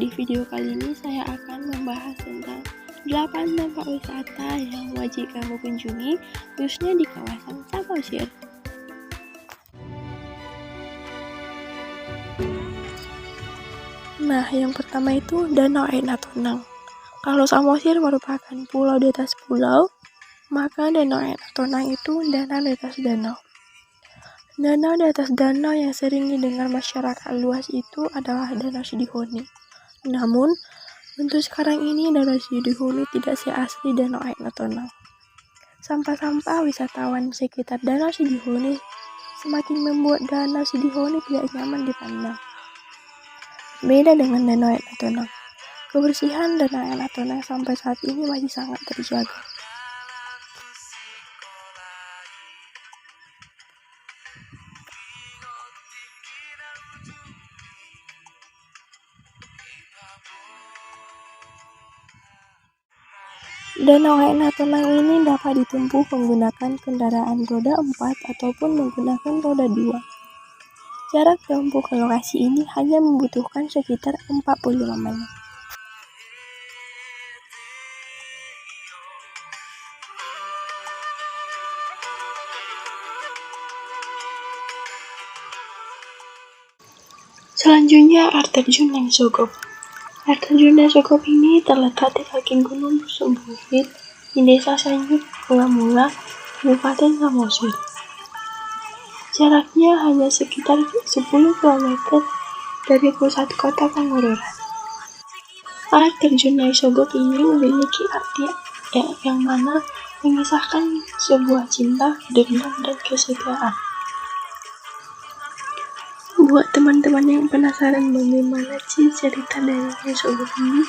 di video kali ini saya akan membahas tentang 8 tempat wisata yang wajib kamu kunjungi, khususnya di kawasan Samosir. Nah, yang pertama itu Danau Air Natuna. Kalau Samosir merupakan pulau di atas pulau, maka Danau Air Natuna itu danau di atas danau. Danau di atas danau yang sering didengar masyarakat luas itu adalah Danau Sidihoni. Namun, untuk sekarang ini Danau Sidihoni tidak seasli Danau Air Natuna. Sampah-sampah wisatawan sekitar Danau Sidihoni semakin membuat Danau Sidihoni tidak nyaman dipandang. Beda dengan Danau Air Natuna, kebersihan Danau Air Natuna sampai saat ini masih sangat terjaga. Danau Air Natuna ini dapat ditempuh menggunakan kendaraan roda 4 ataupun menggunakan roda 2. Jarak tempuh ke lokasi ini hanya membutuhkan sekitar 45 menit. Selanjutnya, air terjun Neng Sogop. Air terjun Neng Sogop ini terletak di kaki Gunung Busung Bukit di Desa Sanjut Mula-Mula, Kabupaten Samosir. Jaraknya hanya sekitar 10 km dari pusat kota Pangandaran. Air terjun Neng Sogop ini memiliki arti yang mana mengisahkan sebuah cinta, dendam, dan kesetiaan. Buat teman-teman yang penasaran bagaimana sih cerita dari Neng Sogop ini,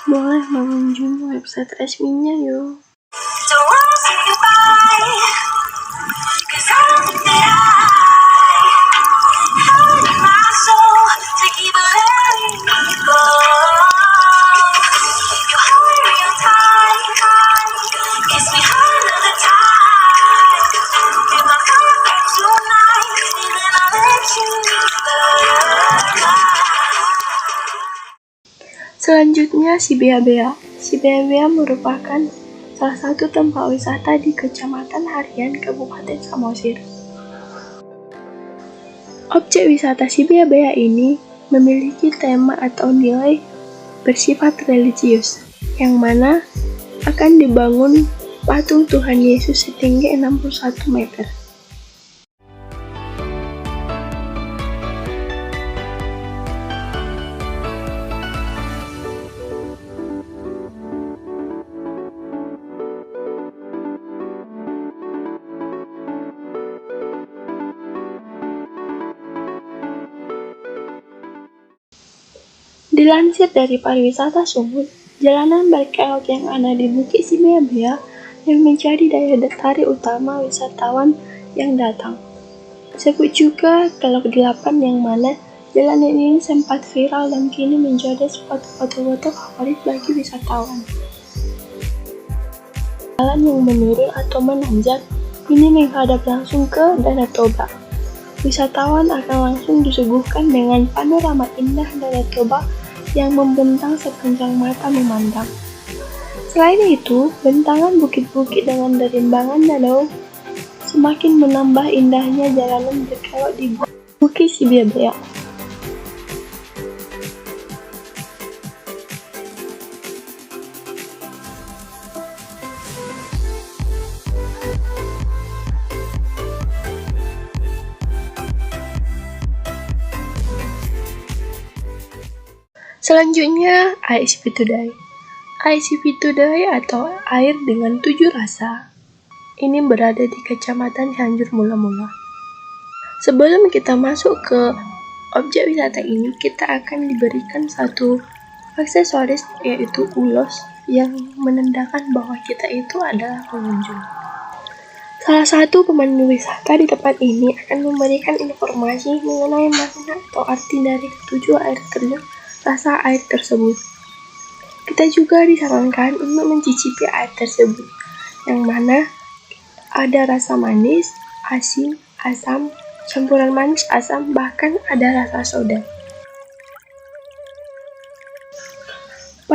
boleh mengunjungi website resminya yuk. Selanjutnya, Si Bea-Bea. Si Bea-Bea merupakan salah satu tempat wisata di Kecamatan Harian, Kabupaten Samosir. Objek wisata Si Bea-Bea ini memiliki tema atau nilai bersifat religius, yang mana akan dibangun patung Tuhan Yesus setinggi 61 meter. Dilansir dari pariwisata Sumut, jalanan berkelok yang ada di Bukit Si Bea-Bea yang menjadi daya tarik utama wisatawan yang datang. Sebut juga Kelok 8 yang mana jalanan ini sempat viral dan kini menjadi spot foto-foto favorit bagi wisatawan. Jalan yang menurun atau menanjak ini menghadap langsung ke Danau Toba. Wisatawan akan langsung disuguhkan dengan panorama indah Danau Toba yang membentang sepanjang mata memandang. Selain itu, bentangan bukit-bukit dengan derimbangan danau semakin menambah indahnya jalanan berkelok di Bukit Si Bea-Bea. Selanjutnya, Air Sipitudai. Air Sipitudai atau air dengan 7 rasa ini berada di Kecamatan Cianjur Mula-Mula. Sebelum kita masuk ke objek wisata ini, kita akan diberikan satu aksesoris yaitu ulos yang menandakan bahwa kita itu adalah pengunjung. Salah satu pemandu wisata di tempat ini akan memberikan informasi mengenai makna atau arti dari ketujuh air terjun rasa air tersebut. Kita juga disarankan untuk mencicipi air tersebut, yang mana ada rasa manis, asin, asam, campuran manis asam, bahkan ada rasa soda.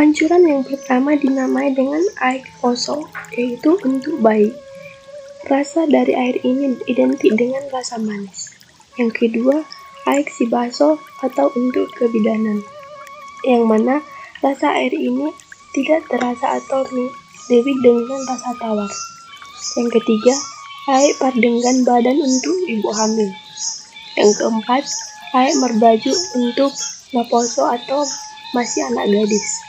Pancuran yang pertama dinamai dengan air kosong, yaitu untuk bayi. Rasa dari air ini identik dengan rasa manis. Yang kedua, air si baso atau untuk kebidanan, yang mana rasa air ini tidak terasa atau mirip dengan rasa tawar. Yang ketiga, air pardenggan badan untuk ibu hamil. Yang keempat, air merbaju untuk naposo atau masih anak gadis.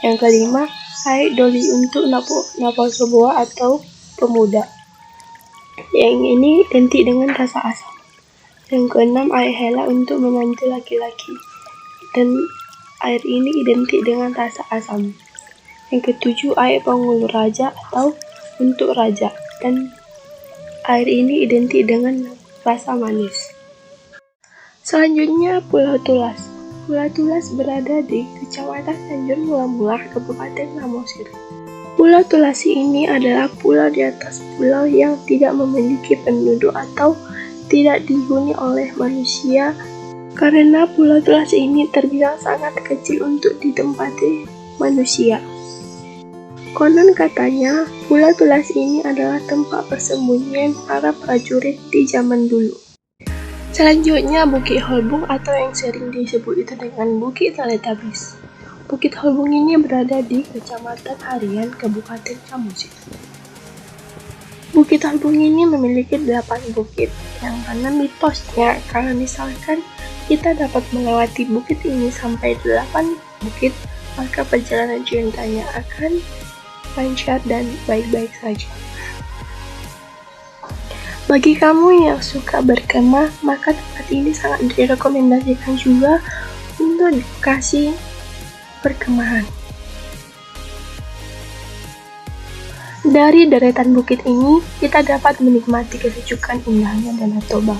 Yang kelima, air doli untuk naposo boa atau pemuda. Yang ini identik dengan rasa asam. Yang keenam, air hela untuk menantu laki-laki. Dan air ini identik dengan rasa asam. Yang ketujuh, air pengulur raja atau untuk raja. Dan air ini identik dengan rasa manis. Selanjutnya, Pulau Tulas. Pulau Tulas berada di Kecamatan Sanjur Mula-Mula, Kabupaten Samosir. Pulau Tulas ini adalah pulau di atas pulau yang tidak memiliki penduduk atau tidak dihuni oleh manusia, karena Pulau Tulas ini terbilang sangat kecil untuk ditempati manusia. Konon katanya, Pulau Tulas ini adalah tempat persembunyian para prajurit di zaman dulu. Selanjutnya, Bukit Holbung atau yang sering disebut itu dengan Bukit Teletabis. Bukit Holbung ini berada di Kecamatan Harian, Kabupaten Samosir. Bukit Holbung ini memiliki 8 bukit, yang mana mitosnya kalau misalkan kita dapat melewati bukit ini sampai 8 bukit, maka perjalanan cintanya akan lancar dan baik-baik saja. Bagi kamu yang suka berkemah, maka tempat ini sangat direkomendasikan juga untuk lokasi perkemahan. Dari deretan bukit ini, kita dapat menikmati kesejukan indahnya Danau Toba.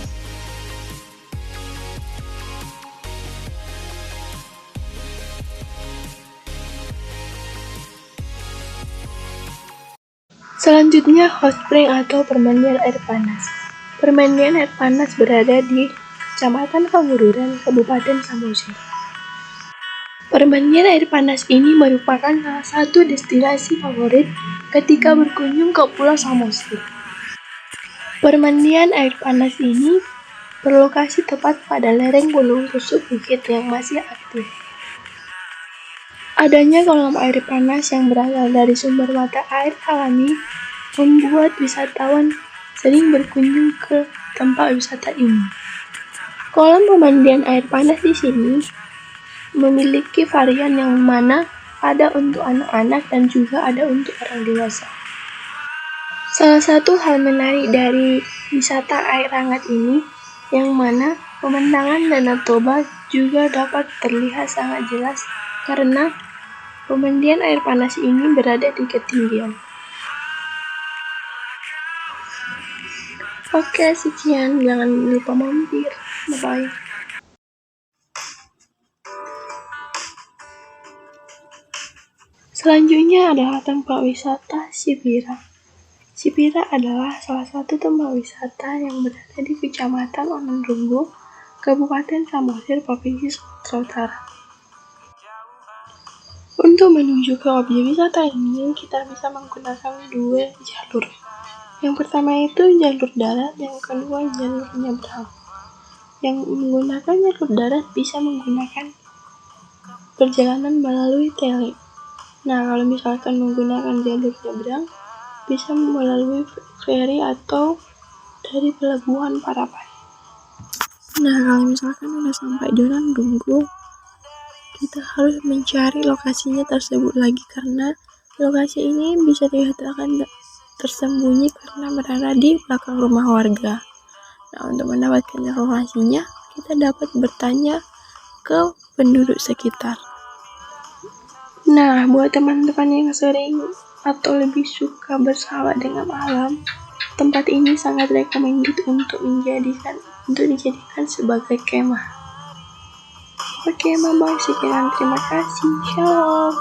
Selanjutnya, hot spring atau permandian air panas. Permandian air panas berada di Kecamatan Pangururan, Kabupaten Samosir. Permandian air panas ini merupakan salah satu destinasi favorit ketika berkunjung ke Pulau Samosir. Permandian air panas ini berlokasi tepat pada lereng gunung tusuk bukit yang masih aktif. Adanya kolam air panas yang berasal dari sumber mata air alami membuat wisatawan sering berkunjung ke tempat wisata ini. Kolam pemandian air panas di sini memiliki varian yang mana ada untuk anak-anak dan juga ada untuk orang dewasa. Salah satu hal menarik dari wisata air hangat ini, yang mana pemandangan Danau Toba juga dapat terlihat sangat jelas karena pemandian air panas ini berada di ketinggian. Oke, sekian. Jangan lupa mampir. Bye-bye. Selanjutnya adalah tempat wisata Sipira. Sipira adalah salah satu tempat wisata yang berada di Kecamatan Ononrunggu, Kabupaten Samosir, Provinsi Sumatera Utara. Untuk menuju ke objek wisata ini, kita bisa menggunakan 2 jalur. Yang pertama itu jalur darat, yang kedua jalur nyebrang. Yang menggunakan jalur darat bisa menggunakan perjalanan melalui tele. Nah, kalau misalkan menggunakan jalur nyebrang, bisa melalui feri atau dari pelabuhan Parapai. Nah, kalau misalkan udah sampai di Ononrunggu, kita harus mencari lokasinya tersebut lagi karena lokasi ini bisa dikatakan tersembunyi karena berada di belakang rumah warga. Nah, untuk mendapatkan lokasinya, kita dapat bertanya ke penduduk sekitar. Nah, buat teman-teman yang sering atau lebih suka bersahabat dengan alam, tempat ini sangat recommended untuk dijadikan sebagai kemah. Oke, bye-bye. Sekian, terima kasih. Shalom.